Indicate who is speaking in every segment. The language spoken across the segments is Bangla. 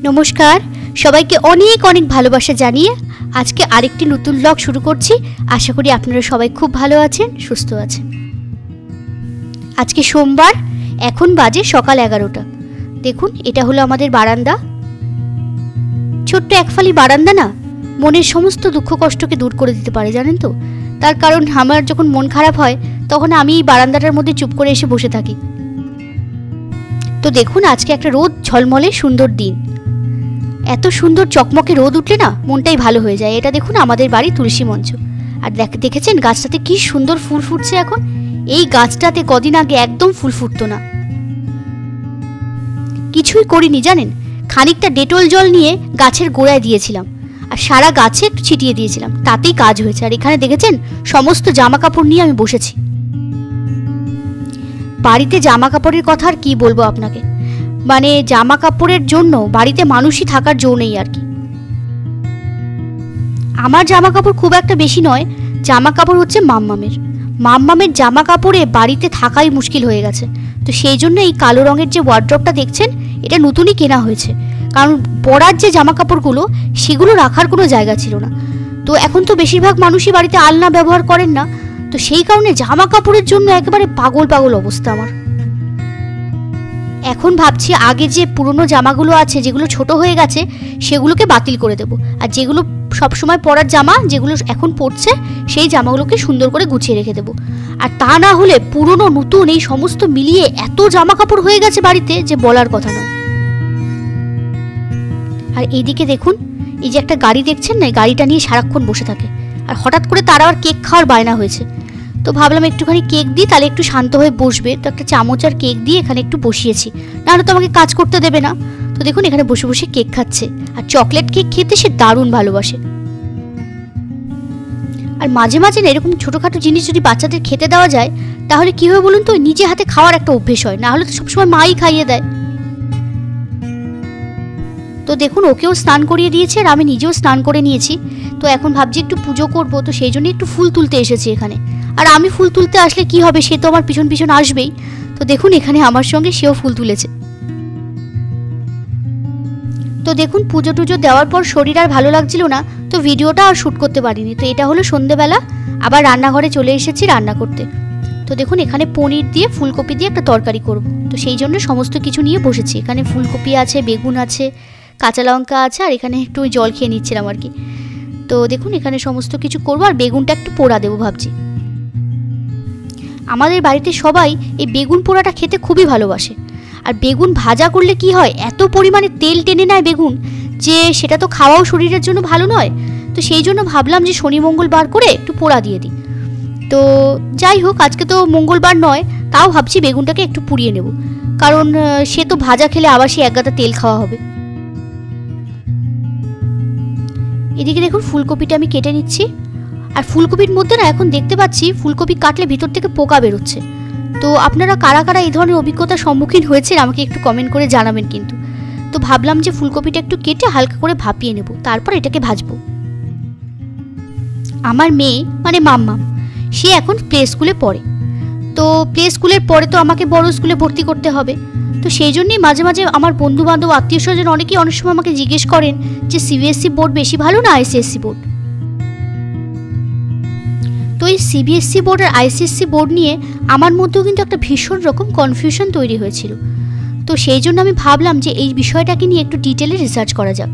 Speaker 1: নমস্কার, সবাইকে অনেক অনেক ভালোবাসা জানিয়ে আজকে আরেকটি নতুন ব্লগ শুরু করছি। আশা করি আপনারা সবাই খুব ভালো আছেন, সুস্থ আছেন। আজকে সোমবার, এখন বাজে সকাল 11টা। দেখুন, এটা হলো আমাদের বারান্দা। ছোট্ট একফালি বারান্দা না, মনের সমস্ত দুঃখ কষ্টকে দূর করে দিতে পারে, জানেন তো। তার কারণ আমার যখন মন খারাপ হয় তখন আমি এই বারান্দাটার মধ্যে চুপ করে এসে বসে থাকি। তো দেখুন, আজকে একটা রোদ ঝলমলে সুন্দর দিন। এত সুন্দর চকমকে রোদ উঠলে না মনটাই ভালো হয়ে যায়। এটা দেখুন আমাদের বাড়ি তুলসী মঞ্চ। আর দেখেছেন গাছটাতে কি সুন্দর ফুল ফুটছে এখন। এই গাছটাতে কদিন আগে একদম ফুল ফুটতো না। কিছুই করিনি জানেন, খানিকটা ডেটল জল নিয়ে গাছের গোড়ায় দিয়েছিলাম আর সারা গাছে একটু ছিটিয়ে দিয়েছিলাম, তাতেই কাজ হয়েছে। আর এখানে দেখেছেন সমস্ত জামা কাপড় নিয়ে আমি বসেছি। বাড়িতে জামা কাপড়ের কথা আর কি বলবো আপনাকে, মানে জামা কাপড়ের জন্য বাড়িতে মানুষই থাকার জো নেই আর কি। আমার জামা কাপড় খুব একটা বেশি নয়, জামা কাপড় হচ্ছে মাম্মামের জামা কাপড়ে বাড়িতে থাকাই মুশকিল হয়ে গেছে। তো সেই জন্য এই কালো রঙের যে ওয়ার্ড্রপটা দেখছেন, এটা নতুনই কেনা হয়েছে। কারণ পরার যে জামা কাপড়গুলো সেগুলো রাখার কোনো জায়গা ছিল না। তো এখন তো বেশিরভাগ মানুষই বাড়িতে আলনা ব্যবহার করেন না, তো সেই কারণে জামা কাপড়ের জন্য একেবারে পাগল অবস্থা আমার। এখন ভাবছি আগে যে পুরনো জামাগুলো আছে যেগুলো ছোট হয়ে গেছে সেগুলোকে বাতিল করে দেব, আর যেগুলো সবসময় পরার জামা যেগুলো এখন পরছে সেই জামাগুলোকে সুন্দর করে গুছিয়ে রেখে দেবো। আর তা না হলে পুরনো নতুন এই সমস্ত মিলিয়ে এত জামা কাপড় হয়ে গেছে বাড়িতে যে বলার কথা নয়। আর এইদিকে দেখুন, এই যে একটা গাড়ি দেখছেন না, এই গাড়িটা নিয়ে সারাক্ষণ বসে থাকে। আর হঠাৎ করে তার আবার কেক খাওয়ার বায়না হয়েছে। তো ভাবলাম একটুখানি কেক দিই, তাহলে একটু শান্ত হয়ে বসবে। তো একটা চামচ আর কেক দিয়ে এখানে একটু বসিয়েছি, নাহলে তো আমাকে কাজ করতে দেবে না। তো দেখুন এখানে বসে বসে কেক খাচ্ছে, আর চকলেট কেক খেতে সে দারুণ ভালোবাসে। আর মাঝে মাঝে না এরকম ছোটোখাটো জিনিস যদি বাচ্চাদের খেতে দেওয়া যায় তাহলে কী হয় বলুন তো, নিজে হাতে খাওয়ার একটা অভ্যেস হয়, না হলে তো সবসময় মাই খাইয়ে দেয়। তো দেখুন ওকেও স্নান করিয়ে দিয়েছে আর আমি নিজেও স্নান করে নিয়েছি। তো এখন ভাবছি একটু পুজো করবো, তো সেই জন্য একটু ফুল তুলতে এসেছি এখানে। আর আমি ফুল তুলতে আসলে কি হবে, সে তো আমার পিছন পিছন আসবেই। তো দেখুন এখানে আমার সঙ্গে সেও ফুল তুলেছে। তো দেখুন পুজো টুজো দেওয়ার পর শরীর আর ভালো লাগছিল না, তো ভিডিওটা আর শ্যুট করতে পারিনি। তো এটা হলো সন্ধেবেলা, আবার রান্নাঘরে চলে এসেছি রান্না করতে। তো দেখুন এখানে পনির দিয়ে ফুলকপি দিয়ে একটা তরকারি করব, তো সেই জন্য সমস্ত কিছু নিয়ে বসেছি। এখানে ফুলকপি আছে, বেগুন আছে, কাঁচা লঙ্কা আছে, আর এখানে একটু জল খেয়ে নিচ্ছিলাম আর কি। তো দেখুন এখানে সমস্ত কিছু করবো, আর বেগুনটা একটু পোড়া দেবো ভাবছি। আমাদের বাড়িতে সবাই এই বেগুন পোড়াটা খেতে খুবই ভালোবাসে। আর বেগুন ভাজা করলে কি হয়, এত পরিমাণে তেল টেনে নেয় বেগুন, যে সেটা তো খাওয়াও শরীরের জন্য ভালো নয়। তো সেই জন্য ভাবলাম যে শনি মঙ্গলবার করে একটু পোড়া দিয়ে দিই। তো যাই হোক, আজকে তো মঙ্গলবার নয়, তাও ভাবছি বেগুনটাকে একটু পুড়িয়ে নেব, কারণ সে তো ভাজা খেলে আবার সে এক গাদা তেল খাওয়া হবে। এদিকে দেখুন ফুলকপিটা আমি কেটে নিচ্ছি। আর ফুলকপির মধ্যে না এখন দেখতে পাচ্ছি ফুলকপি কাটলে ভিতর থেকে পোকা বেরোচ্ছে। তো আপনারা কারা কারা এই ধরনের অভিজ্ঞতার সম্মুখীন হয়েছেন আমাকে একটু কমেন্ট করে জানাবেন কিন্তু। তো ভাবলাম যে ফুলকপিটা একটু কেটে হালকা করে ভাপিয়ে নেব, তারপর এটাকে ভাজবো। আমার মেয়ে মানে মাম্মাম, সে এখন প্লে স্কুলে পড়ে। তো প্লে স্কুলের পরে তো আমাকে বড় স্কুলে ভর্তি করতে হবে। তো সেই জন্যই মাঝে মাঝে আমার বন্ধু বান্ধব আত্মীয় স্বজন অনেকেই অনেক সময় আমাকে জিজ্ঞেস করেন যে সিবিএসসি বোর্ড বেশি ভালো না আইসিএসসি বোর্ড। তো এই সিবিএসসি বোর্ড আর আইসিএসসি বোর্ড নিয়ে আমার মধ্যেও কিন্তু একটা ভীষণ রকম কনফিউশন তৈরি হয়েছিল। তো সেই জন্য আমি ভাবলাম যে এই বিষয়টাকে নিয়ে একটু ডিটেলে রিসার্চ করা যাক।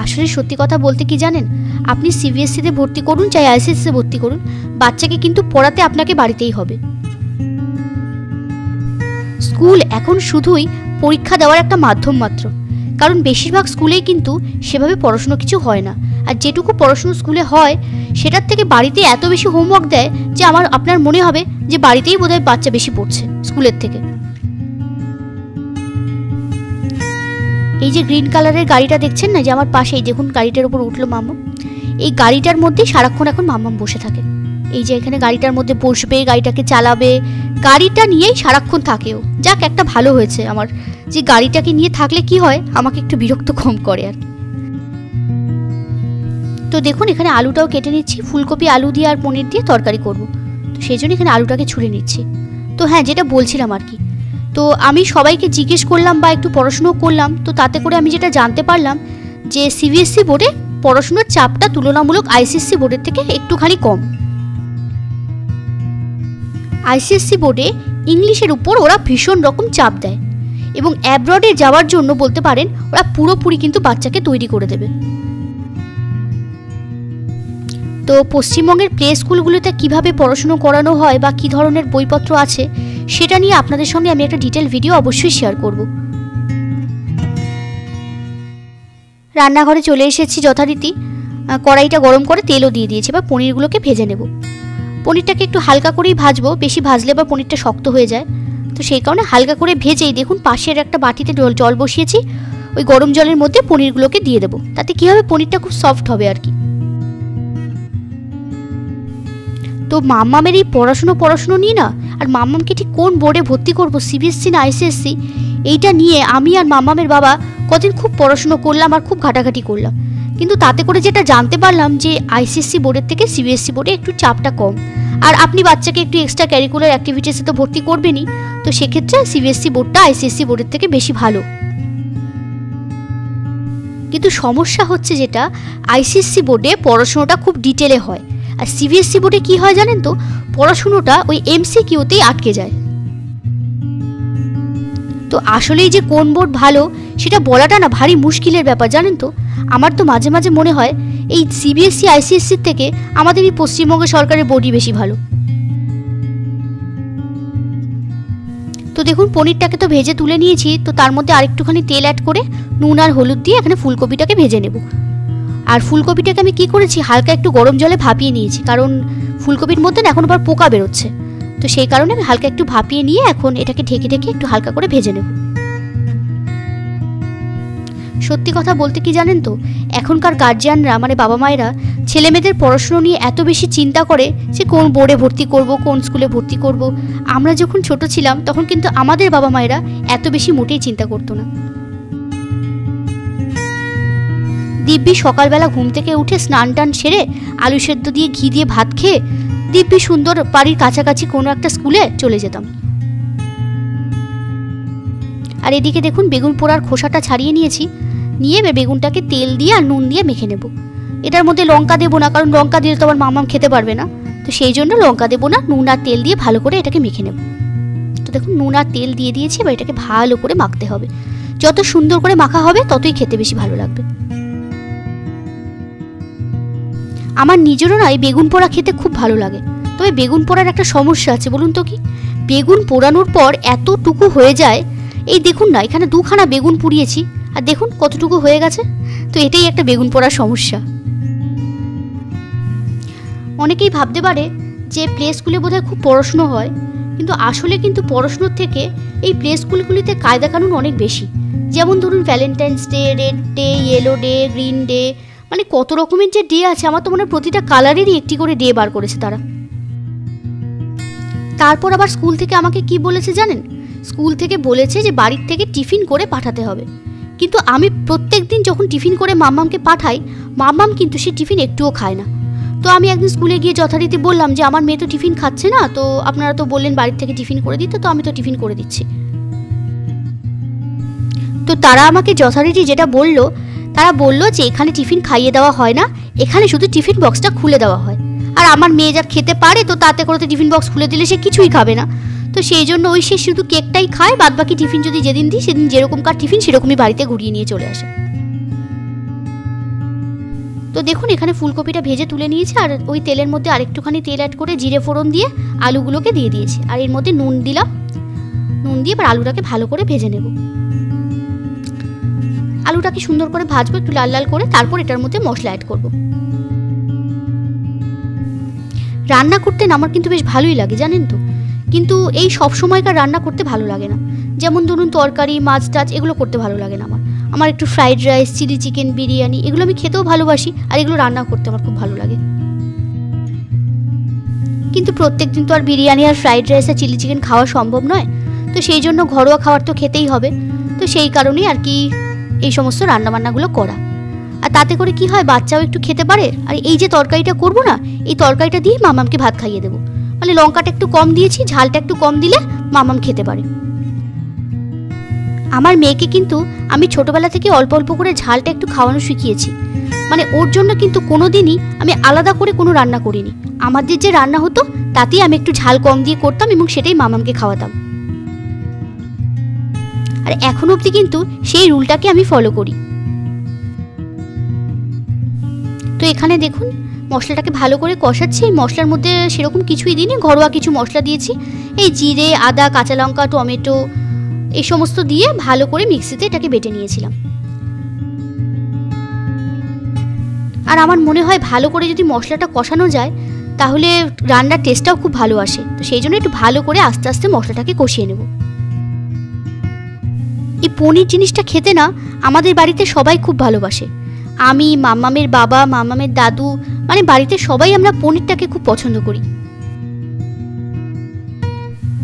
Speaker 1: আসলে সত্যি কথা বলতে কি জানেন, আপনি সিবিএসসিতে ভর্তি করুন চাই আইসিএসসিতে ভর্তি করুন, বাচ্চাকে কিন্তু পড়াতে আপনাকে বাড়িতেই হবে। স্কুল এখন শুধুই পরীক্ষা দেওয়ার একটা মাধ্যম মাত্র, কারণ বেশিরভাগ স্কুলেই কিন্তু সেভাবে পড়াশুনো কিছু হয় না। আর যেটুকু পড়াশুনো স্কুলে হয় সেটার থেকে বাড়িতে এত বেশি হোমওয়ার্ক দেয় যে আপনার মনে হবে যে বাড়িতেই বোধহয় বাচ্চা বেশি পড়ছে স্কুলের থেকে। এই যে গ্রিন কালারের গাড়িটা দেখছেন না, যে আমার পাশেই দেখুন গাড়িটার উপর উঠলো মাম্মাম, এই গাড়িটার মধ্যেই সারাক্ষণ এখন মাম্মাম বসে থাকে। এই যে এখানে গাড়িটার মধ্যে বসবে, গাড়িটাকে চালাবে, গাড়িটা নিয়েই সারাক্ষণ থাকেও। যাক, একটা ভালো হয়েছে আমার যে গাড়িটাকে নিয়ে থাকলে কি হয়, আমাকে একটু বিরক্ত কম করে আর। তো দেখুন এখানে আলুটাও কেটে নিচ্ছি, ফুলকপি আলু দিয়ে আর পনির দিয়ে তরকারি করব, তো সেই জন্য এখানে আলুটাকে ছুঁড়ে নিচ্ছি। তো হ্যাঁ, যেটা বলছিলাম আর কি, তো আমি সবাইকে জিজ্ঞেস করলাম বা একটু পড়াশুনো করলাম, তো তাতে করে আমি যেটা জানতে পারলাম যে সিবিএসসি বোর্ডে পড়াশুনোর চাপটা তুলনামূলক আইসিএসসি বোর্ডের থেকে একটুখানি কম। আইসিএসসি বোর্ডে ইংলিশের উপর ওরা ভীষণ রকম চাপ দেয় এবং অ্যাব্রডে যাওয়ার জন্য বলতে পারেন ওরা পুরোপুরি কিন্তু বাচ্চাকে তৈরি করে দেবে। তো পশ্চিমবঙ্গের প্লে স্কুলগুলোতে কীভাবে পড়াশুনো করানো হয় বা কী ধরনের বইপত্র আছে সেটা নিয়ে আপনাদের সঙ্গে আমি একটা ডিটেল ভিডিও অবশ্যই শেয়ার করব। রান্নাঘরে চলে এসেছি যথারীতি, কড়াইটা গরম করে তেলও দিয়ে দিয়েছি, এবার পনিরগুলোকে ভেজে নেব। পনিরটাকে একটু হালকা করেই ভাজবো, বেশি ভাজলে বা পনিরটা শক্ত হয়ে যায়, তো সেই কারণে হালকা করে ভেজেই দেখুন পাশের একটা বাটিতে জল বসিয়েছি, ওই গরম জলের মধ্যে পনিরগুলোকে দিয়ে দেবো। তাতে কী হবে, পনিরটা খুব সফট হবে আর কি। তো মাম্মামের এই পড়াশুনো নিয়ে না, আর মাম্মামকে ঠিক কোন বোর্ডে ভর্তি করব, সিবিএসসি না আইসিএসসি, এইটা নিয়ে আমি আর মাম্মামের বাবা কদিন খুব পড়াশুনো করলাম আর খুব ঘাটাঘাটি করলাম। কিন্তু তাতে করে যেটা জানতে পারলাম যে আইসিএসসি বোর্ডের থেকে সিবিএসসি বোর্ডে একটু চাপটা কম, আর আপনি বাচ্চাকে একটু এক্সট্রা ক্যারিকুলার অ্যাক্টিভিটিসে তো ভর্তি করবেনই, তো সেক্ষেত্রে সিবিএসসি বোর্ডটা আইসিএসসি বোর্ডের থেকে বেশি ভালো। কিন্তু সমস্যা হচ্ছে যেটা, আইসিএসসি বোর্ডে পড়াশুনোটা খুব ডিটেলে হয়, আর সিবিএসসি বোর্ডে কী হয় জানেন তো, পড়াশুনোটা ওই এমসিকিউতেই আটকে যায়। তো আসলেই যে কোন বোর্ড ভালো সেটা বলাটা না ভারী মুশকিলের ব্যাপার জানেন তো। আমার তো মাঝে মাঝে মনে হয় এই সিবিএসসি আইসিএসসির থেকে আমাদের এই পশ্চিমবঙ্গ সরকারের বোর্ডই বেশি ভালো। তো দেখুন পনিরটাকে তো ভেজে তুলে নিয়েছি, তো তার মধ্যে আরেকটুখানি তেল অ্যাড করে নুন আর হলুদ দিয়ে এখানে ফুলকপিটাকে ভেজে নেব। আর ফুলকপিটাকে আমি কি করেছি, হালকা একটু গরম জলে ভাপিয়ে নিয়েছি, কারণ ফুলকপির মধ্যে না এখন আবার পোকা বেরোচ্ছে, তো সেই কারণে আমি হালকা একটু ভাপিয়ে নিয়ে এখন এটাকে ঢেকে একটু হালকা করে ভেজে নেব। সত্যি কথা বলতে কি জানেন তো, এখনকার গার্জিয়ানরা মানে বাবা মায়েরা ছেলে মেয়েদের পড়াশুনো নিয়ে এত বেশি চিন্তা করে যে কোন বোর্ডে ভর্তি করব, কোন স্কুলে ভর্তি করব। আমরা যখন ছোট ছিলাম তখন কিন্তু আমাদের বাবা মায়েরা এত বেশি মোটেই চিন্তা করতো না। দিব্যি সকালবেলা ঘুম থেকে উঠে স্নান টান সেরে আলু সেদ্ধ দিয়ে ঘি দিয়ে ভাত খেয়ে দিব্যি সুন্দর বাড়ির কাছাকাছি কোনো একটা স্কুলে চলে যেতাম। আর এদিকে দেখুন বেগুন পোড়ার খোসাটা ছাড়িয়ে নিয়েছি, নিয়ে বেগুনটাকে তেল দিয়ে আর নুন দিয়ে মেখে নেব। এটার মধ্যে লঙ্কা দেবো না, কারণ লঙ্কা দিলে তো আমার মামাম খেতে পারবে না, তো সেই জন্য লঙ্কা দেবো না, নুন আর তেল দিয়ে ভালো করে এটাকে মেখে নেব। তো দেখুন নুন আর তেল দিয়ে দিয়েছি, এবার এটাকে ভালো করে মাখতে হবে। যত সুন্দর করে মাখা হবে ততই খেতে বেশি ভালো লাগবে। আমার নিজেরও না এই বেগুন পোড়া খেতে খুব ভালো লাগে, তবে বেগুন পোড়ার একটা সমস্যা আছে, বলুন তো কি। বেগুন পোড়ানোর পর এতটুকু হয়ে যায়, এই দেখুন না এখানে দুখানা বেগুন পুড়িয়েছি আর দেখুন কতটুকু হয়ে গেছে, তো এটাই একটা বেগুন পোড়ার সমস্যা। অনেকেই ভাবতে পারে যে প্লে স্কুলে বোধহয় খুব পড়াশুনো হয়, কিন্তু আসলে কিন্তু পড়াশুনোর থেকে এই প্লে স্কুলগুলিতে কায়দা কানুন অনেক বেশি। যেমন ধরুন Valentine's day, red day, yellow day, green day, মানে কত রকমের যে ডে আছে, আমার তো মনে হয় প্রতিটা কালারেরই একটি করে ডে বার করেছে তারা। তারপর আবার স্কুল থেকে আমাকে কি বলেছে জানেন, স্কুল থেকে বলেছে যে বাড়ির থেকে টিফিন করে পাঠাতে হবে। কিন্তু আমি প্রত্যেক দিন যখন টিফিন করে মাম্মামকে পাঠাই, মাম্মাম কিন্তু সে টিফিন একটুও খায় না। তো আমি একদিন স্কুলে গিয়ে যথারীতি বললাম যে আমার মেয়ে তো টিফিন খাচ্ছে না, তো আপনারা তো বললেন বাড়ির থেকে টিফিন করে দিতে, তো আমি তো টিফিন করে দিচ্ছি। তো তারা আমাকে যথারীতি যেটা বললো, তারা বললো যে এখানে টিফিন খাইয়ে দেওয়া হয় না, এখানে শুধু টিফিন বক্সটা খুলে দেওয়া হয়। আর আমার মেয়ে যা খেতে পারে, তো তাতে করে তো টিফিন বক্স খুলে দিলে সে কিছুই খাবে না, তো সেই জন্য ওই সে শুধু কেকটাই খায়, বাদ বাকি টিফিন যদি যেদিন দিই সেদিন যেরকমকার টিফিন সেরকমই বাড়িতে ঘুরিয়ে নিয়ে চলে আসে। তো দেখুন এখানে ফুলকপিটা ভেজে তুলে নিয়েছি, আর ওই তেলের মধ্যে আরেকটুখানি তেল অ্যাড করে জিরে ফোড়ন দিয়ে আলুগুলোকে দিয়ে দিয়েছি, আর এর মধ্যে নুন দিলাম, নুন দিয়ে এবার আলুটাকে ভালো করে ভেজে নেব। আলুটাকে সুন্দর করে ভাজবো একটু লাল লাল করে, তারপর এটার মধ্যে মশলা অ্যাড করব। রান্না করতে না আমার কিন্তু বেশ ভালোই লাগে জানেন তো, কিন্তু এই সব সময়কার রান্না করতে ভালো লাগে না। যেমন ধরুন তরকারি, মাছ টাছ এগুলো করতে ভালো লাগে না আমার একটু fried rice, chilli chicken, biryani এগুলো আমি খেতেও ভালোবাসি, আর এগুলো রান্না করতে আমার খুব ভালো লাগে। কিন্তু প্রত্যেক দিন তো আর বিরিয়ানি আর ফ্রাইড রাইস আর চিলি চিকেন খাওয়া সম্ভব নয়, তো সেই জন্য ঘরোয়া খাবার তো খেতেই হবে। তো সেই কারণেই আর কি এই সমস্ত রান্নাবান্নাগুলো করা। আর তাতে করে কি হয়, বাচ্চাও একটু খেতে পারে। আর এই যে তরকারিটা করবো না, এই তরকারিটা দিয়ে মামামকে ভাত খাইয়ে দেবো, মানে লঙ্কাটা একটু কম দিয়েছি, ঝালটা একটু কম দিলে মামাম খেতে পারে। আমার মেয়েকে কিন্তু আমি ছোটবেলা থেকে অল্প অল্প করে ঝালটা একটু খাওয়ানো শিখিয়েছি। মানে ওর জন্য কিন্তু কোনোদিনই আমি আলাদা করে কোনো রান্না করিনি। আমাদের যে রান্না হতো তাতেই আমি একটু ঝাল কম দিয়ে করতাম এবং সেটাই মামামকে খাওয়াতাম। আর এখনো অবধি কিন্তু সেই রুলটাকে আমি ফলো করি। তো এখানে দেখুন মশলাটাকে ভালো করে কষাচ্ছি। এই মশলার মধ্যে সেরকম কিছুই দিইনি, ঘরোয়া কিছু মশলা দিয়েছি। এই জিরে, আদা, কাঁচা লঙ্কা, টমেটো এই সমস্ত দিয়ে ভালো করে মিক্সিতে এটাকে বেটে নিয়েছিলাম। আর আমার মনে হয় ভালো করে যদি মশলাটা কষানো যায় তাহলে রান্নার টেস্টটাও খুব ভালো আসে। তো সেই জন্য একটু ভালো করে আস্তে আস্তে মশলাটাকে কষিয়ে নেব। এই পনির জিনিসটা খেতে না আমাদের বাড়িতে সবাই খুব ভালোবাসে। আমি, মাম্মামের বাবা, মাম্মামের দাদু, মানে বাড়িতে সবাই আমরা পনিরটাকে খুব পছন্দ করি।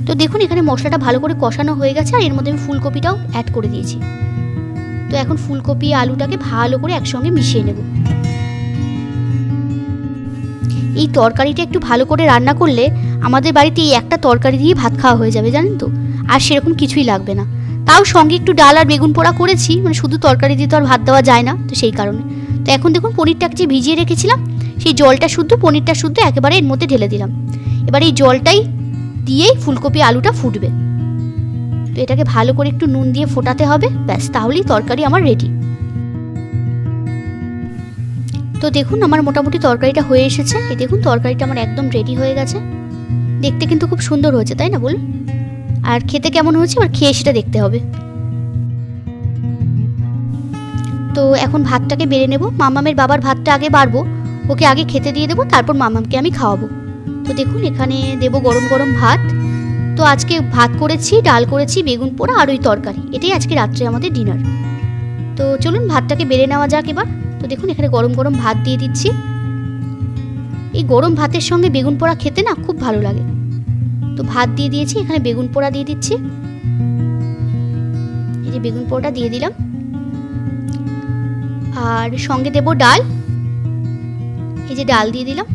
Speaker 1: তো দেখুন এখানে মশলাটা ভালো করে কষানো হয়ে গেছে আর এর মধ্যে আমি ফুলকপিটাও অ্যাড করে দিয়েছি। তো এখন ফুলকপি আলুটাকে ভালো করে একসঙ্গে মিশিয়ে নেব। এই তরকারিটা একটু ভালো করে রান্না করলে আমাদের বাড়িতে এই একটা তরকারি দিয়ে ভাত খাওয়া হয়ে যাবে, জানেন তো। আর সেরকম কিছুই লাগবে না। তাও সঙ্গে একটু ডাল আর বেগুন পোড়া করেছি, মানে শুধু তরকারি দিয়ে তো আর ভাত দেওয়া যায় না, তো সেই কারণে। তো এখন দেখুন পনিরটাকে যে ভিজিয়ে রেখেছিলাম সেই জলটা শুদ্ধ, পনিরটা শুদ্ধ একেবারে এর মধ্যে ঢেলে দিলাম। এবার এই জলটাই দিয়েই ফুলকপি আলুটা ফুটবে। তো এটাকে ভালো করে একটু নুন দিয়ে ফোটাতে হবে, ব্যাস তাহলেই তরকারি আমার রেডি। তো দেখুন আমার মোটামুটি তরকারিটা হয়ে এসেছে। এই দেখুন তরকারিটা আমার একদম রেডি হয়ে গেছে। দেখতে কিন্তু খুব সুন্দর হয়েছে, তাই না বলুন? আর খেতে কেমন হয়েছে আর খেয়ে সেটা দেখতে হবে। তো এখন ভাতটাকে বেড়ে নেব। মামামের বাবার ভাতটা আগে বাড়বো, ওকে আগে খেতে দিয়ে দেবো, তারপর মামামকে আমি খাওয়াবো। তো দেখুন এখানে দেবো গরম গরম ভাত। তো আজকে ভাত করেছি, ডাল করেছি, বেগুন পোড়া আর ওই তরকারি, এটাই আজকে রাত্রে আমাদের ডিনার। তো চলুন ভাতটাকে বেড়ে নেওয়া যাক এবার। তো দেখুন এখানে গরম গরম ভাত দিয়ে দিচ্ছি। এই গরম ভাতের সঙ্গে বেগুন পোড়া খেতে না খুব ভালো লাগে। তো ভাত দিয়ে দিয়েছি, এখানে বেগুন পোড়া দিয়ে দিচ্ছি। এই যে বেগুন পোড়াটা দিয়ে দিলাম। আর সঙ্গে দেব ডাল, এই যে ডাল দিয়ে দিলাম।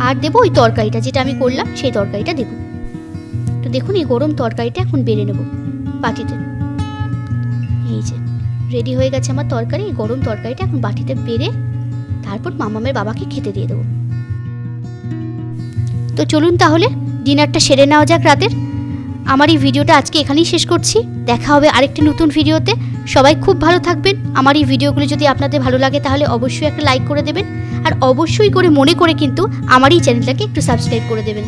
Speaker 1: আর দেবো ওই তরকারিটা যেটা আমি করলাম সেই তরকারিটা দেব। তো দেখুন এই গরম তরকারিটা এখন বেড়ে নেব বাটিতে। এই যে রেডি হয়ে গেছে আমার তরকারি। এই গরম তরকারিটা এখন বাটিতে বেড়ে তারপর মামামের বাবাকে খেতে দিয়ে দেবো। তো চলুন তাহলে ডিনারটা সেরে নেওয়া যাক রাতের। আমার এই ভিডিওটা আজকে এখানেই শেষ করছি। দেখা হবে আরেকটি নতুন ভিডিওতে। সবাই খুব ভালো থাকবেন। আমার এই ভিডিওগুলো যদি আপনাদের ভালো লাগে তাহলে অবশ্যই একটা লাইক করে দেবেন। আর অবশ্যই করে মনে করে কিন্তু আমার এই চ্যানেলটাকে একটু সাবস্ক্রাইব করে দেবেন।